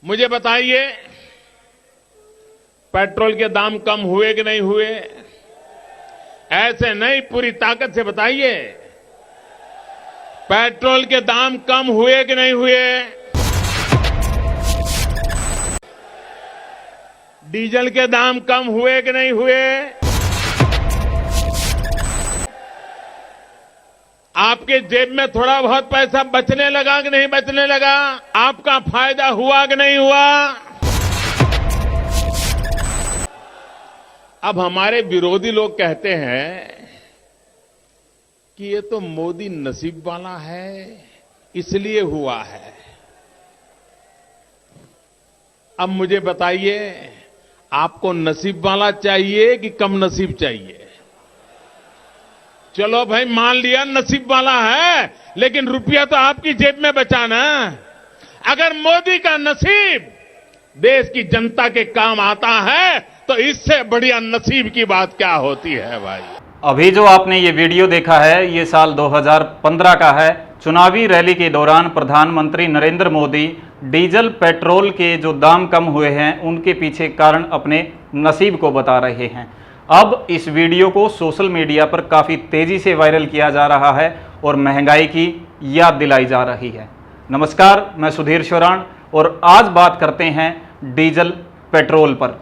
मुझे बताइए, पेट्रोल के दाम कम हुए कि नहीं हुए? ऐसे नहीं, पूरी ताकत से बताइए, पेट्रोल के दाम कम हुए कि नहीं हुए? डीजल के दाम कम हुए कि नहीं हुए? आपके जेब में थोड़ा बहुत पैसा बचने लगा कि नहीं बचने लगा? आपका फायदा हुआ कि नहीं हुआ? अब हमारे विरोधी लोग कहते हैं कि ये तो मोदी नसीब वाला है, इसलिए हुआ है। अब मुझे बताइए, आपको नसीब वाला चाहिए कि कम नसीब चाहिए? चलो भाई, मान लिया नसीब वाला है, लेकिन रुपया तो आपकी जेब में बचा ना। अगर मोदी का नसीब देश की जनता के काम आता है तो इससे बढ़िया नसीब की बात क्या होती है भाई। अभी जो आपने ये वीडियो देखा है, ये साल 2015 का है। चुनावी रैली के दौरान प्रधानमंत्री नरेंद्र मोदी डीजल पेट्रोल के जो दाम कम हुए हैं उनके पीछे कारण अपने नसीब को बता रहे हैं। अब इस वीडियो को सोशल मीडिया पर काफ़ी तेज़ी से वायरल किया जा रहा है और महंगाई की याद दिलाई जा रही है। नमस्कार, मैं सुधीर शोराण और आज बात करते हैं डीजल पेट्रोल पर।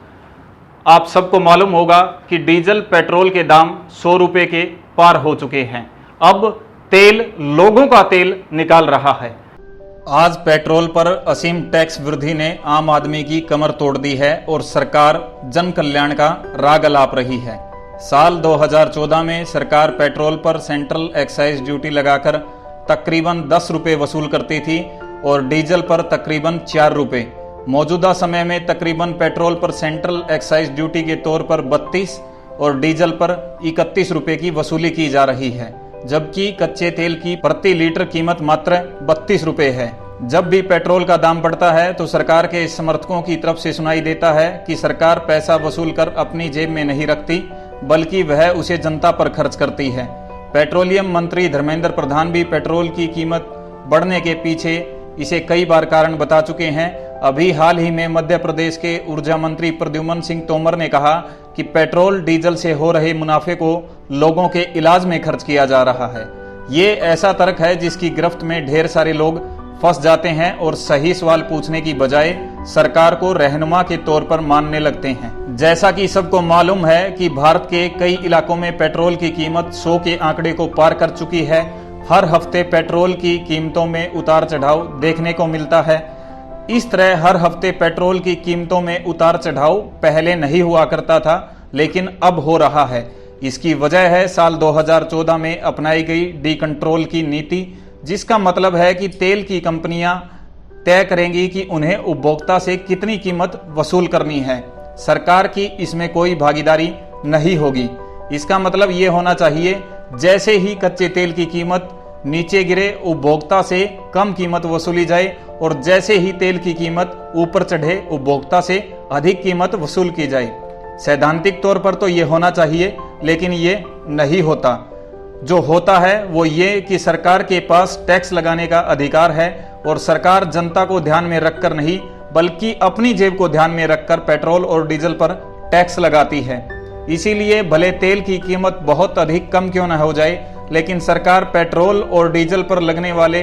आप सबको मालूम होगा कि डीजल पेट्रोल के दाम 100 रुपये के पार हो चुके हैं। अब तेल लोगों का तेल निकाल रहा है। आज पेट्रोल पर असीम टैक्स वृद्धि ने आम आदमी की कमर तोड़ दी है और सरकार जन कल्याण का राग अलाप रही है। साल 2014 में सरकार पेट्रोल पर सेंट्रल एक्साइज ड्यूटी लगाकर तकरीबन 10 रुपये वसूल करती थी और डीजल पर तकरीबन 4 रुपये। मौजूदा समय में तकरीबन पेट्रोल पर सेंट्रल एक्साइज ड्यूटी के तौर पर 32 और डीजल पर 31 रुपये की वसूली की जा रही है, जबकि कच्चे तेल की प्रति लीटर कीमत मात्र 32 रुपये है। जब भी पेट्रोल का दाम बढ़ता है तो सरकार के समर्थकों की तरफ से सुनाई देता है कि सरकार पैसा वसूल कर अपनी जेब में नहीं रखती, बल्कि वह उसे जनता पर खर्च करती है। पेट्रोलियम मंत्री धर्मेंद्र प्रधान भी पेट्रोल की कीमत बढ़ने के पीछे इसे कई बार कारण बता चुके हैं। अभी हाल ही में मध्य प्रदेश के ऊर्जा मंत्री प्रद्युम्न सिंह तोमर ने कहा कि पेट्रोल डीजल से हो रहे मुनाफे को लोगों के इलाज में खर्च किया जा रहा है। ये ऐसा तर्क है जिसकी गिरफ्त में ढेर सारे लोग फंस जाते हैं और सही सवाल पूछने की बजाय सरकार को रहनुमा के तौर पर मानने लगते हैं। जैसा कि सबको मालूम है कि भारत के कई इलाकों में पेट्रोल की कीमत 100 के आंकड़े को पार कर चुकी है। हर हफ्ते पेट्रोल की कीमतों में उतार चढ़ाव देखने को मिलता है। इस तरह हर हफ्ते पेट्रोल की कीमतों में उतार चढ़ाव पहले नहीं हुआ करता था, लेकिन अब हो रहा है। इसकी वजह है साल 2014 में अपनाई गई डी कंट्रोल की नीति, जिसका मतलब है कि तेल की कंपनियां तय करेंगी कि उन्हें उपभोक्ता से कितनी कीमत वसूल करनी है। सरकार की इसमें कोई भागीदारी नहीं होगी। इसका मतलब ये होना चाहिए, जैसे ही कच्चे तेल की कीमत नीचे गिरे उपभोक्ता से कम कीमत वसूली जाए और जैसे ही तेल की कीमत ऊपर चढ़े उपभोक्ता से अधिक कीमत वसूल की जाए। सैद्धांतिक तौर पर तो ये होना चाहिए, लेकिन ये नहीं होता। जो होता है वो ये कि सरकार के पास टैक्स लगाने का अधिकार है और सरकार जनता को ध्यान में रखकर नहीं, बल्कि अपनी जेब को ध्यान में रखकर पेट्रोल और डीजल पर टैक्स लगाती है। इसीलिए भले तेल की कीमत बहुत अधिक कम क्यों न हो जाए, लेकिन सरकार पेट्रोल और डीजल पर लगने वाले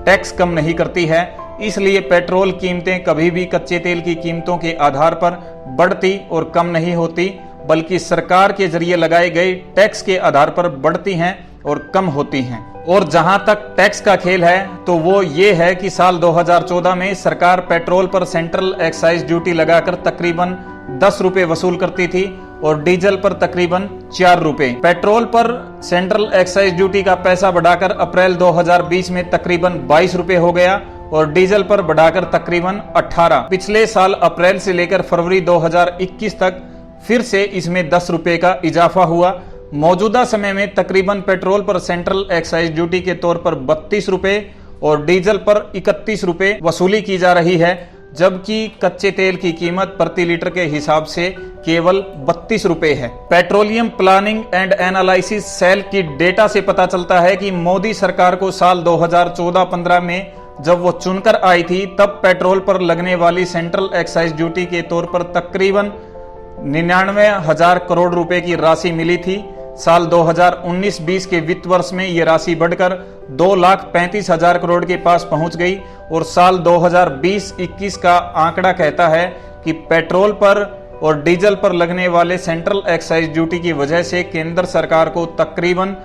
टैक्स कम नहीं करती है। इसलिए पेट्रोल कीमतें कभी भी कच्चे तेल की कीमतों के आधार पर बढ़ती और कम नहीं होती, बल्कि सरकार के जरिए लगाए गए टैक्स के आधार पर बढ़ती हैं और कम होती हैं। और जहां तक टैक्स का खेल है तो वो ये है कि साल 2014 में सरकार पेट्रोल पर सेंट्रल एक्साइज ड्यूटी लगाकर तकरीबन 10 रुपये वसूल करती थी और डीजल पर तकरीबन 4 रुपये। पेट्रोल पर सेंट्रल एक्साइज ड्यूटी का पैसा बढ़ाकर अप्रैल 2020 में तकरीबन 22 रुपये हो गया और डीजल पर बढ़ाकर तकरीबन 18। पिछले साल अप्रैल से लेकर फरवरी 2021 तक फिर से इसमें 10 रुपये का इजाफा हुआ। मौजूदा समय में तकरीबन पेट्रोल पर सेंट्रल एक्साइज ड्यूटी के तौर पर 32 रुपये और डीजल पर 31 रुपये वसूली की जा रही है, जबकि कच्चे तेल की कीमत प्रति लीटर के हिसाब से केवल 32 रुपये है। Petroleum planning and analysis cell की डेटा से पता चलता है कि मोदी सरकार को साल 2014-15 में जब वो चुनकर आई थी तब पेट्रोल पर लगने वाली सेंट्रल एक्साइज ड्यूटी के तौर पर तकरीबन 99,000 करोड़ रुपए की राशि मिली थी। साल 2019-20 के वित्त वर्ष में ये राशि बढ़कर 2,35,000 करोड़ के पास पहुंच गई और साल 2020-21 का आंकड़ा कहता है कि पेट्रोल पर और डीजल पर लगने वाले सेंट्रल एक्साइज ड्यूटी की वजह से केंद्र सरकार को तकरीबन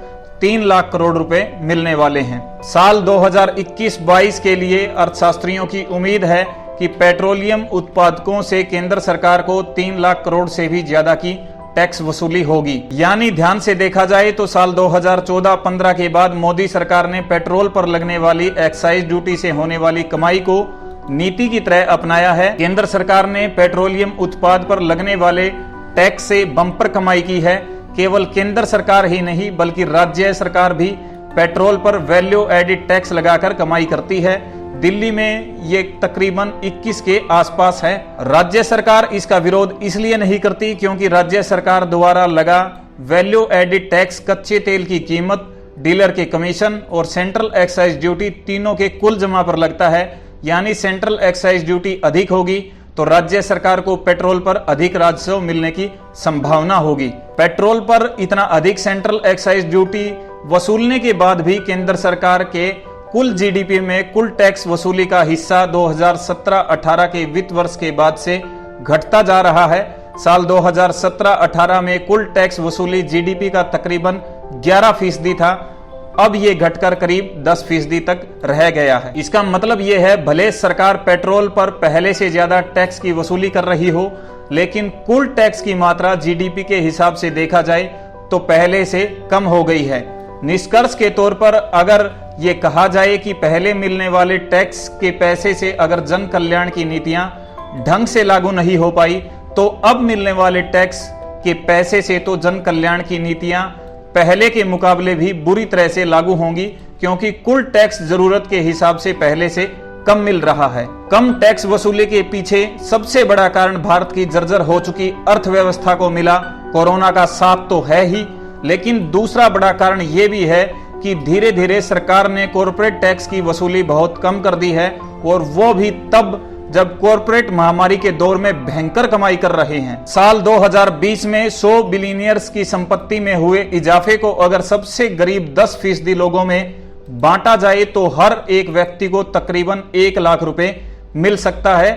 3 लाख करोड़ रुपए मिलने वाले हैं। साल 2021-22 के लिए अर्थशास्त्रियों की उम्मीद है कि पेट्रोलियम उत्पादकों से केंद्र सरकार को 3 लाख करोड़ से भी ज्यादा की टैक्स वसूली होगी। यानी ध्यान से देखा जाए तो साल 2014-15 के बाद मोदी सरकार ने पेट्रोल पर लगने वाली एक्साइज ड्यूटी से होने वाली कमाई को नीति की तरह अपनाया है। केंद्र सरकार ने पेट्रोलियम उत्पाद पर लगने वाले टैक्स से बम्पर कमाई की है। केवल केंद्र सरकार ही नहीं बल्कि राज्य सरकार भी पेट्रोल पर वैल्यू एडिड टैक्स लगाकर कमाई करती है। दिल्ली में ये तकरीबन 21 के आसपास है। राज्य सरकार इसका विरोध इसलिए नहीं करती क्योंकि राज्य सरकार द्वारा लगा वैल्यू एडिड टैक्स कच्चे तेल की कीमत, डीलर के कमीशन और सेंट्रल एक्साइज ड्यूटी तीनों के कुल जमा पर लगता है। यानी सेंट्रल एक्साइज ड्यूटी अधिक होगी तो राज्य सरकार को पेट्रोल पर अधिक राजस्व मिलने की संभावना होगी। पेट्रोल पर इतना अधिक सेंट्रल एक्साइज ड्यूटी वसूलने के बाद भी केंद्र सरकार के कुल जीडीपी में कुल टैक्स वसूली का हिस्सा 2017-18 के वित्त वर्ष के बाद से घटता जा रहा है। साल 2017-18 में कुल टैक्स वसूली जीडीपी का तकरीबन 11% था, अब ये घटकर करीब 10% तक रह गया है। इसका मतलब ये है भले सरकार पेट्रोल पर पहले से ज्यादा टैक्स की वसूली कर रही हो, लेकिन कुल टैक्स की मात्रा जीडीपी के हिसाब से देखा जाए तो पहले से कम हो गई है। निष्कर्ष के तौर पर अगर ये कहा जाए कि पहले मिलने वाले टैक्स के पैसे से अगर जन कल्याण की नीतियां ढंग से लागू नहीं हो पाई तो अब मिलने वाले टैक्स के पैसे से तो जन कल्याण की नीतियां पहले के मुकाबले भी बुरी तरह से लागू होंगी, क्योंकि कुल टैक्स जरूरत के हिसाब से पहले से कम मिल रहा है। कम टैक्स वसूली के पीछे सबसे बड़ा कारण भारत की जर्जर हो चुकी अर्थव्यवस्था को मिला कोरोना का साथ तो है ही, लेकिन दूसरा बड़ा कारण यह भी है कि धीरे धीरे सरकार ने कॉर्पोरेट टैक्स की वसूली बहुत कम कर दी है, और वो भी तब जब कॉर्पोरेट महामारी के दौर में भयंकर कमाई कर रहे हैं। साल 2020 में 100 बिलियनियर्स की संपत्ति में हुए इजाफे को अगर सबसे गरीब 10% लोगों में बांटा जाए तो हर एक व्यक्ति को तकरीबन 1 लाख रुपए मिल सकता है।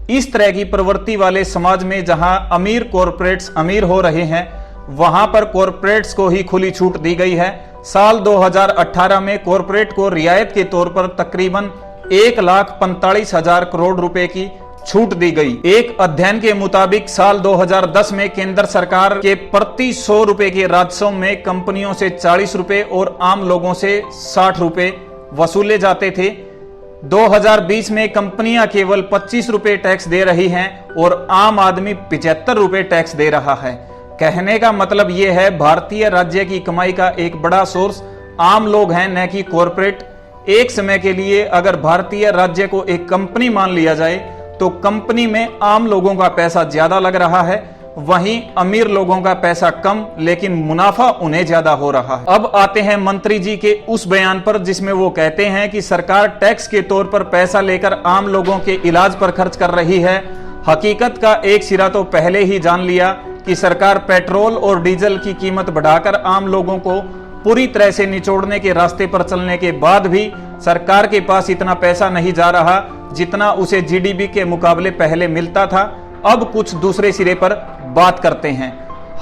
इस तरह की प्रवृत्ति वाले समाज में जहां अमीर कॉर्पोरेट्स अमीर हो रहे हैं, वहां पर कॉर्पोरेट्स को ही खुली छूट दी गई है। साल 2018 में कॉर्पोरेट को रियायत के तौर पर तकरीबन 1,45,000 करोड़ रुपए की छूट दी गई। एक अध्ययन के मुताबिक साल 2010 में केंद्र सरकार के प्रति 100 रुपए के राजस्व में कंपनियों से 40 रुपए और आम लोगों से 60 रुपए वसूले जाते थे। 2020 में कंपनियां केवल 25 रुपए टैक्स दे रही हैं और आम आदमी 75 रुपए टैक्स दे रहा है। कहने का मतलब यह है भारतीय राज्य की कमाई का एक बड़ा सोर्स आम लोग हैं, न कि कॉर्पोरेट। एक समय के लिए अगर भारतीय राज्य को एक कंपनी मान लिया जाए तो कंपनी में आम लोगों का पैसा ज्यादा लग रहा है, वहीं अमीर लोगों का पैसा कम, लेकिन मुनाफा उन्हें ज्यादा हो रहा है। अब आते हैं मंत्री जी के उस बयान पर जिसमें वो कहते हैं कि सरकार टैक्स के तौर पर पैसा लेकर आम लोगों के इलाज पर खर्च कर रही है। हकीकत का एक सिरा तो पहले ही जान लिया कि सरकार पेट्रोल और डीजल की कीमत बढ़ाकर आम लोगों को पूरी तरह से निचोड़ने के रास्ते पर चलने के बाद भी सरकार के पास इतना पैसा नहीं जा रहा जितना उसे जीडीपी के मुकाबले पहले मिलता था। अब कुछ दूसरे सिरे पर बात करते हैं।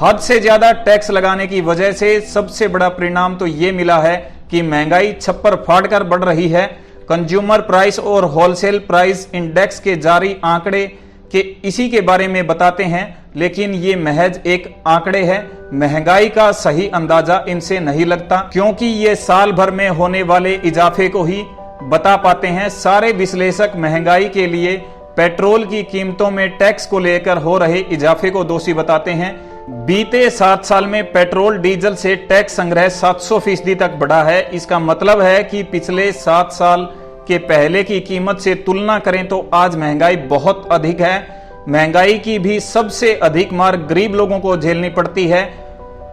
हद से ज्यादा टैक्स लगाने की वजह से सबसे बड़ा परिणाम तो ये मिला है कि महंगाई छप्पर फाड़कर बढ़ रही है। कंज्यूमर प्राइस और होलसेल प्राइस इंडेक्स के जारी आंकड़े के इसी के बारे में बताते हैं, लेकिन ये महज एक आंकड़े हैं। महंगाई का सही अंदाजा इनसे नहीं लगता, क्योंकि ये साल भर में होने वाले इजाफे को ही बता पाते हैं। सारे विश्लेषक महंगाई के लिए पेट्रोल की कीमतों में टैक्स को लेकर हो रहे इजाफे को दोषी बताते हैं। बीते 7 साल में पेट्रोल डीजल से टैक्स संग्रह 700% तक बढ़ा है। इसका मतलब है कि पिछले 7 साल के पहले की कीमत से तुलना करें तो आज महंगाई बहुत अधिक है। महंगाई की भी सबसे अधिक मार गरीब लोगों को झेलनी पड़ती है,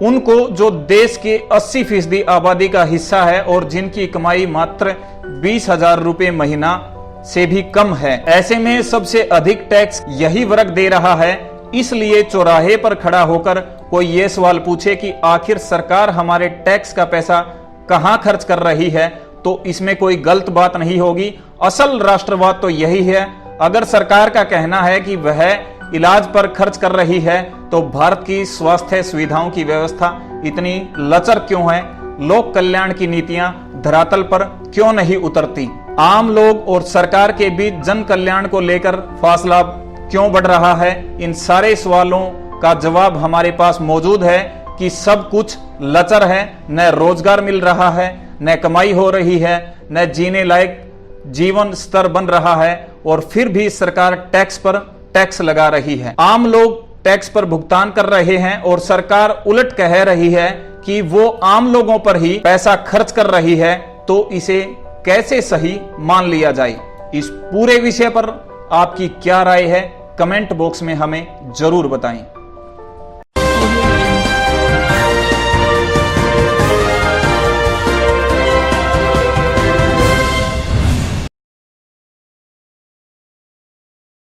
उनको जो देश के 80% आबादी का हिस्सा है और जिनकी कमाई मात्र 20,000 रुपए महीना से भी कम है। ऐसे में सबसे अधिक टैक्स यही वर्ग दे रहा है। इसलिए चौराहे पर खड़ा होकर कोई ये सवाल पूछे कि आखिर सरकार हमारे टैक्स का पैसा कहां खर्च कर रही है, तो इसमें कोई गलत बात नहीं होगी। असल राष्ट्रवाद तो यही है। अगर सरकार का कहना है कि वह इलाज पर खर्च कर रही है, तो भारत की स्वास्थ्य सुविधाओं की व्यवस्था इतनी लचर क्यों है? लोक कल्याण की नीतियां धरातल पर क्यों नहीं उतरती? आम लोग और सरकार के बीच जन कल्याण को लेकर फासला क्यों बढ़ रहा है? इन सारे सवालों का जवाब हमारे पास मौजूद है कि सब कुछ लचर है। न रोजगार मिल रहा है, न कमाई हो रही है, न जीने लायक जीवन स्तर बन रहा है, और फिर भी सरकार टैक्स पर टैक्स लगा रही है। आम लोग टैक्स पर भुगतान कर रहे हैं और सरकार उलट कह रही है कि वो आम लोगों पर ही पैसा खर्च कर रही है। तो इसे कैसे सही मान लिया जाए? इस पूरे विषय पर आपकी क्या राय है? कमेंट बॉक्स में हमें जरूर बताएं।